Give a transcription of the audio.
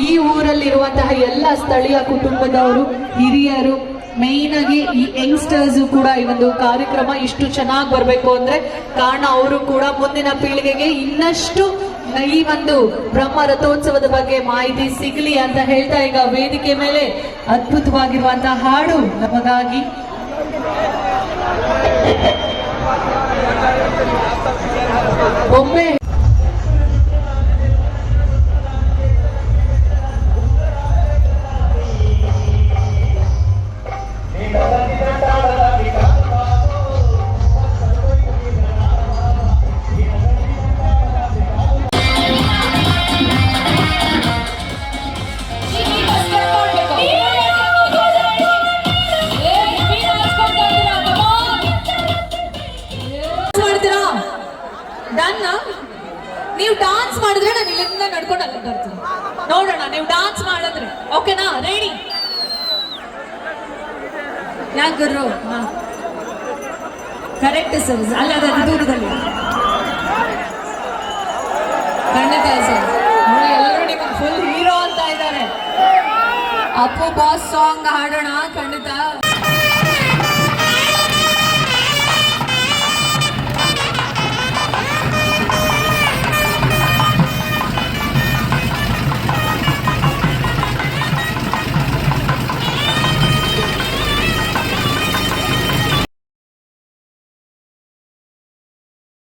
ಈ ಊರಲ್ಲಿರುವಂತಹ ಎಲ್ಲ ಸ್ಥಳೀಯ ಕುಟುಂಬದವರು, ಹಿರಿಯರು, ಮೇನ್ ಆಗಿ ಈ ಯಂಗ್ಸ್ಟರ್ಸ್ ಕೂಡ ಈ ಒಂದು ಕಾರ್ಯಕ್ರಮ ಇಷ್ಟು ಚೆನ್ನಾಗಿ ಬರಬೇಕು ಅಂದ್ರೆ ಕಾರಣ ಅವರು ಕೂಡ ಮುಂದಿನ ಪೀಳಿಗೆಗೆ ಇನ್ನಷ್ಟು ಈ ಒಂದು ಬ್ರಹ್ಮ ರಥೋತ್ಸವದ ಬಗ್ಗೆ ಮಾಹಿತಿ ಸಿಗಲಿ ಅಂತ ಹೇಳ್ತಾ ಈಗ ವೇದಿಕೆ ಮೇಲೆ ಅದ್ಭುತವಾಗಿರುವಂತಹ ಹಾಡು ನಮಗಾಗಿ ಒಮ್ಮೆ ನೀವು ಡಾನ್ಸ್ ಮಾಡಿದ್ರೆ ನಾನು ಇಲ್ಲಿಂದ ನಡ್ಕೊಂಡು ಅಲ್ಲಿ ಬರ್ತೀನಿ. ನೋಡೋಣ ನೀವು ಡಾನ್ಸ್ ಮಾಡಿದ್ರೆ ಓಕೆನಾ? ರೆಡಿ? ಯಾಕೆ ಗುರು? ಕರೆಕ್ಟ್ ಸರ್, ಅಲ್ಲ ದೂರದಲ್ಲಿ ಖಂಡಿತ ಸರ್. ಎಲ್ಲರೂ ನಿಮಗೆ ಫುಲ್ ಹೀರೋ ಅಂತ ಇದ್ದಾರೆ. ಅಪ್ಪು ಬಾಸ್ ಸಾಂಗ್ ಹಾಡೋಣ ಖಂಡಿತ.